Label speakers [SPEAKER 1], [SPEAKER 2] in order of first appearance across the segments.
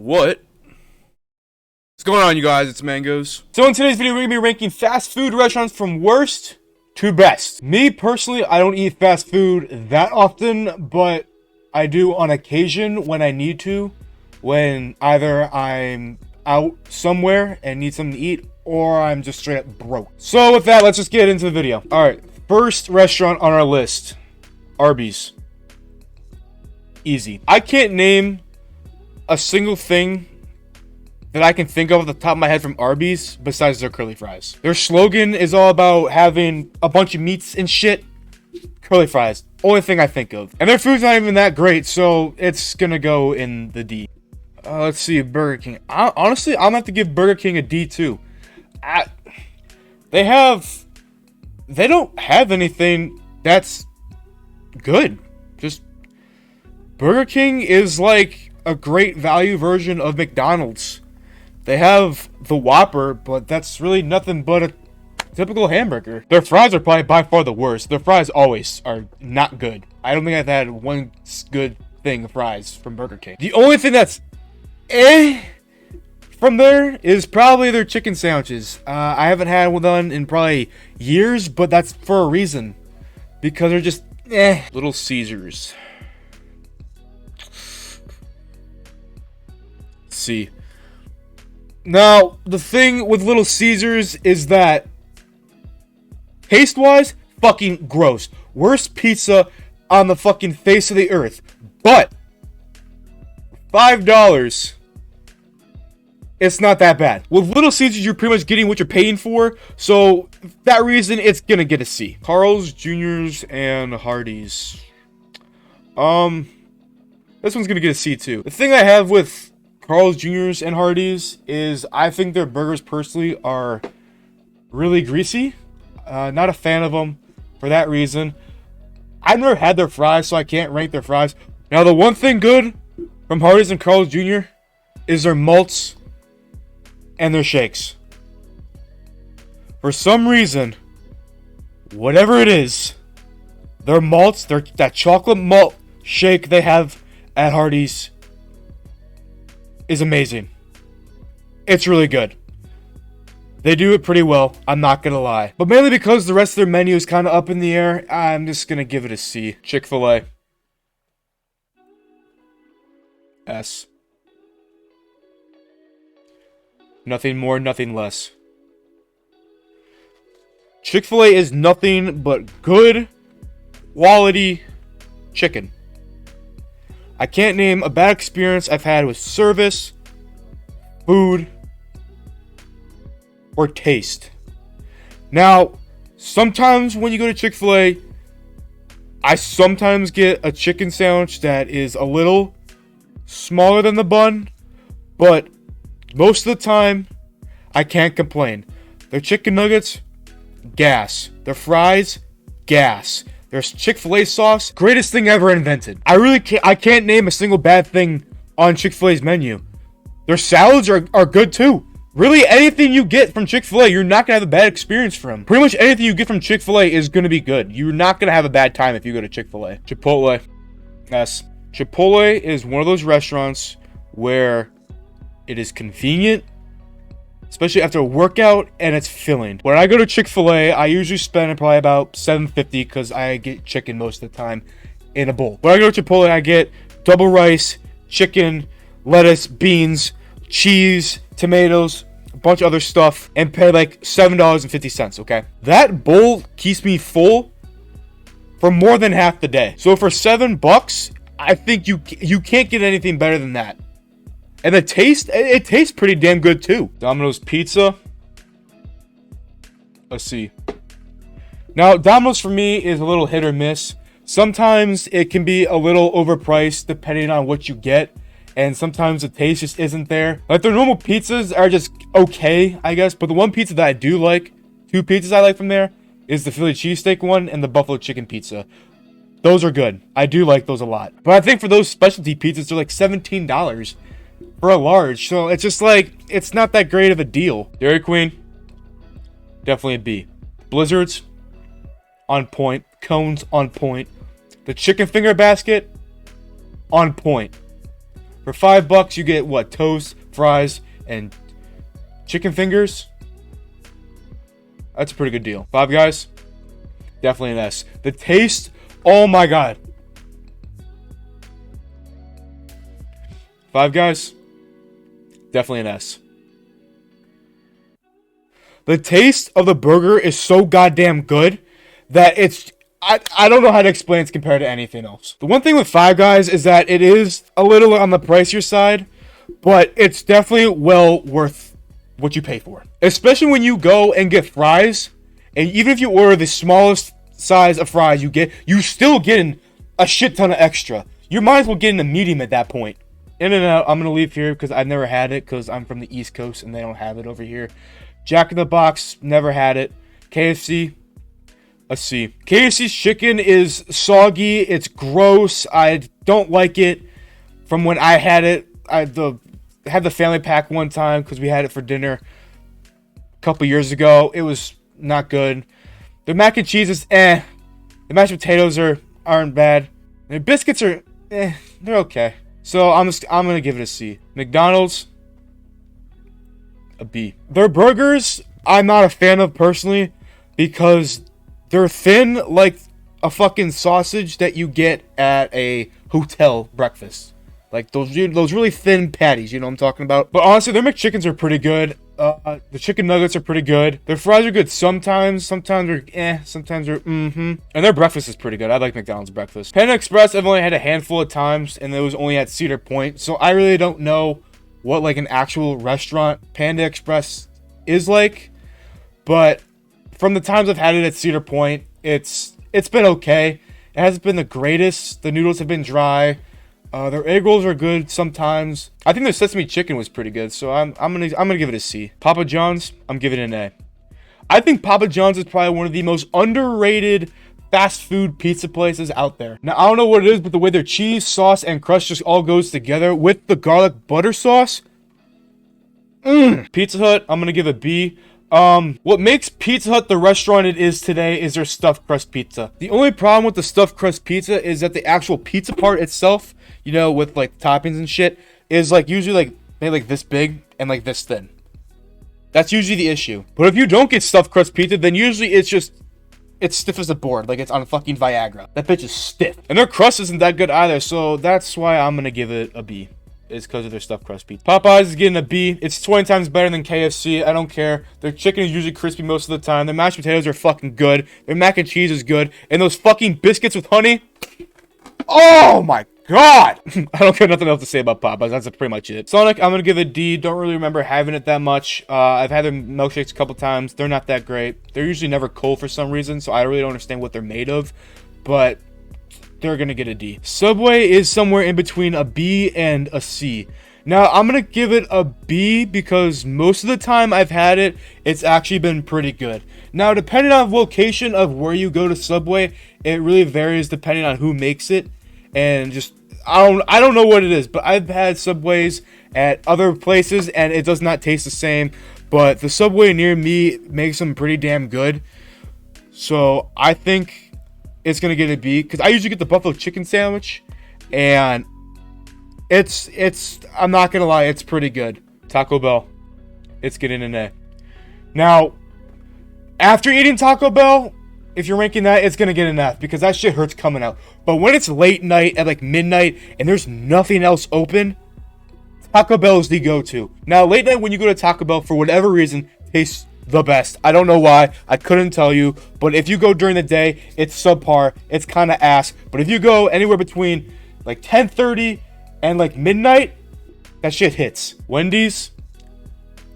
[SPEAKER 1] What? What's going on, you guys? It's Mangoes. So in today's video, we're going to be ranking fast food restaurants from worst to best. Me, personally, I don't eat fast food that often, but I do on occasion when I need to. When either I'm out somewhere and need something to eat, or I'm just straight up broke. So with that, let's just get into the video. Alright, first restaurant on our list. Arby's. Easy. I can't name a single thing that I can think of at the top of my head from Arby's besides their curly fries. Their slogan is all about having a bunch of meats and shit. Curly fries. Only thing I think of. And their food's not even that great, so it's gonna go in the D. Let's see, Burger King. Honestly, I'm gonna have to give Burger King a D too. They don't have anything that's good. Just Burger King is like a great value version of McDonald's. They have the Whopper, but that's really nothing but a typical hamburger. Their fries are probably by far the worst. Their fries always are not good. I don't think I've had one good thing of fries from Burger King. The only thing that's from there is probably their chicken sandwiches. I haven't had one in probably years, but that's for a reason. Because they're just Little Caesars. Let's see. Now, the thing with Little Caesars is that taste-wise, fucking gross. Worst pizza on the fucking face of the earth. But $5, it's not that bad. With Little Caesars, you're pretty much getting what you're paying for. So, for that reason, it's gonna get a C. Carl's Jr.'s and Hardee's. This one's gonna get a C too. The thing I have with Carl's Jr.'s and Hardee's is I think their burgers personally are really greasy. Not a fan of them for that reason. I've never had their fries, so I can't rank their fries. Now, the one thing good from Hardee's and Carl's Jr. is their malts and their shakes. For some reason, whatever it is, their malts, that chocolate malt shake they have at Hardee's is amazing. It's really good. They do it pretty well, I'm not gonna lie. But mainly because the rest of their menu is kind of up in the air, I'm just gonna give it a C. Chick-fil-A. S. Nothing more, nothing less. Chick-fil-A is nothing but good quality chicken. I can't name a bad experience I've had with service, food, or taste. Now, sometimes when you go to Chick-fil-A, I sometimes get a chicken sandwich that is a little smaller than the bun, but most of the time, I can't complain. Their chicken nuggets, gas. Their fries, gas. Their Chick-fil-A sauce, greatest thing ever invented. I can't name a single bad thing on Chick-fil-A's menu. Their salads are good too. Really, anything you get from Chick-fil-A, you're not going to have a bad experience from. Pretty much anything you get from Chick-fil-A is going to be good. You're not going to have a bad time if you go to Chick-fil-A. Chipotle. Yes. Chipotle is one of those restaurants where it is convenient, especially after a workout, and it's filling. When I go to Chick-fil-A, I usually spend probably about $7.50 because I get chicken most of the time in a bowl. When I go to Chipotle, I get double rice, chicken, lettuce, beans, cheese, tomatoes, a bunch of other stuff, and pay like $7.50, okay? That bowl keeps me full for more than half the day. So for $7, I think you can't get anything better than that. And the taste, it tastes pretty damn good too. Domino's Pizza. Let's see. Now, Domino's for me is a little hit or miss. Sometimes it can be a little overpriced depending on what you get. And sometimes the taste just isn't there. Like their normal pizzas are just okay, I guess. But the one pizza that I do like, two pizzas I like from there, is the Philly cheesesteak one and the buffalo chicken pizza. Those are good. I do like those a lot. But I think for those specialty pizzas, they're like $17 for a large. So it's just like, it's not that great of a deal. Dairy Queen, definitely a B. Blizzards, on point. Cones, on point. The chicken finger basket, on point. For $5, you get what? Toast, fries, and chicken fingers. That's a pretty good deal. Five Guys, definitely an S. The taste, oh my god. Five Guys, definitely an S. The taste of the burger is so goddamn good that it's... I don't know how to explain it compared to anything else. The one thing with Five Guys is that it is a little on the pricier side, but it's definitely well worth what you pay for. Especially when you go and get fries, and even if you order the smallest size of fries you get, you still getting a shit ton of extra. You might as well get in a medium at that point. In-N-Out, I'm going to leave here because I've never had it because I'm from the East Coast and they don't have it over here. Jack in the Box, never had it. KFC, a C. KFC's chicken is soggy. It's gross. I don't like it. From when I had it, I had the family pack one time because we had it for dinner a couple years ago. It was not good. The mac and cheese is eh. The mashed potatoes aren't bad. The biscuits are eh. They're okay. So I'm gonna give it a C. McDonald's, a B. Their burgers, I'm not a fan of personally because they're thin like a fucking sausage that you get at a hotel breakfast. Like those really thin patties, you know what I'm talking about? But honestly, their McChickens are pretty good. The chicken nuggets are pretty good. Their fries are good sometimes. Sometimes they're eh. Sometimes they're And their breakfast is pretty good. I like McDonald's breakfast. Panda Express, I've only had a handful of times, and it was only at Cedar Point. So I really don't know what like an actual restaurant Panda Express is like. But from the times I've had it at Cedar Point, it's been okay. It hasn't been the greatest. The noodles have been dry. Their egg rolls are good sometimes. I think their sesame chicken was pretty good, so I'm gonna give it a C. Papa John's, I'm giving it an A. I think Papa John's is probably one of the most underrated fast food pizza places out there. Now I don't know what it is, but the way their cheese, sauce, and crust just all goes together with the garlic butter sauce. Pizza Hut, I'm gonna give a B. What makes Pizza Hut the restaurant it is today is their stuffed crust pizza. The only problem with the stuffed crust pizza is that the actual pizza part itself, you know, with like toppings and shit, is like usually like maybe like this big and like this thin. That's usually the issue. But if you don't get stuffed crust pizza, then usually it's stiff as a board, like it's on fucking Viagra. That bitch is stiff. And their crust isn't that good either, so that's why I'm gonna give it a B. Is because of their stuffed crust pizza. Popeyes is getting a B. It's 20 times better than KFC. I don't care. Their chicken is usually crispy most of the time. Their mashed potatoes are fucking good. Their mac and cheese is good. And those fucking biscuits with honey. Oh my god. I don't got nothing else to say about Popeyes. That's pretty much it. Sonic, I'm going to give it a D. Don't really remember having it that much. I've had their milkshakes a couple times. They're not that great. They're usually never cold for some reason, so I really don't understand what they're made of. But they're gonna get a D. Subway is somewhere in between a B and a C. Now, I'm gonna give it a B because most of the time I've had it, it's actually been pretty good. Now, depending on location of where you go to Subway, it really varies depending on who makes it. And just, I don't know what it is, but I've had Subways at other places and it does not taste the same. But the Subway near me makes them pretty damn good. So, I think it's gonna get a B because I usually get the buffalo chicken sandwich, and it's I'm not gonna lie, it's pretty good. Taco Bell, it's getting an A. Now, after eating Taco Bell, if you're ranking that, it's gonna get an F because that shit hurts coming out. But when it's late night at like midnight and there's nothing else open, Taco Bell is the go-to. Now, late night when you go to Taco Bell for whatever reason, tastes the best. I don't know why. I couldn't tell you. But if you go during the day, it's subpar. It's kind of ass. But if you go anywhere between like 10:30 and like midnight, that shit hits. Wendy's,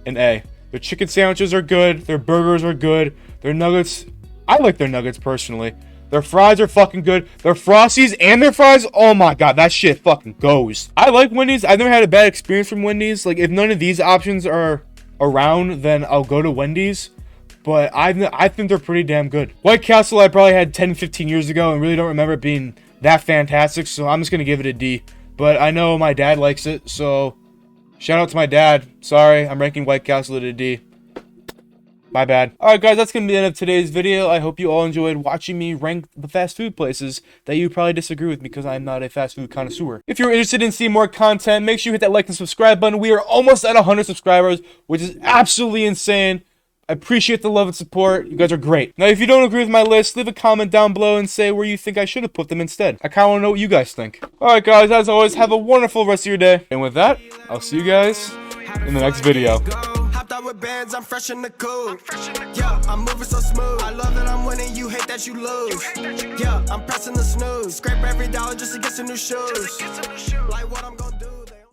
[SPEAKER 1] an A. Their chicken sandwiches are good. Their burgers are good. Their nuggets, I like their nuggets personally. Their fries are fucking good. Their Frosties and their fries, oh my god, that shit fucking goes. I like Wendy's. I've never had a bad experience from Wendy's. Like, if none of these options are around, then I'll go to Wendy's, but I think they're pretty damn good. White Castle I probably had 10-15 years ago and really don't remember it being that fantastic, so I'm just gonna give it a D. But I know my dad likes it, so shout out to my dad. Sorry, I'm ranking White Castle at a D. My bad. Alright guys, that's gonna be the end of today's video. I hope you all enjoyed watching me rank the fast food places that you probably disagree with me because I'm not a fast food connoisseur. If you're interested in seeing more content, make sure you hit that like and subscribe button. We are almost at 100 subscribers, which is absolutely insane. I appreciate the love and support. You guys are great. Now, if you don't agree with my list, leave a comment down below and say where you think I should have put them instead. I kind of want to know what you guys think. Alright guys, as always, have a wonderful rest of your day. And with that, I'll see you guys in the next video.
[SPEAKER 2] With bands, I'm fresh in the cool. Yeah, I'm moving so smooth. I love that I'm winning, you hate that you lose. Yeah, I'm pressing the snooze. Scrape every dollar just to get some new shoes. Like what I'm gonna do.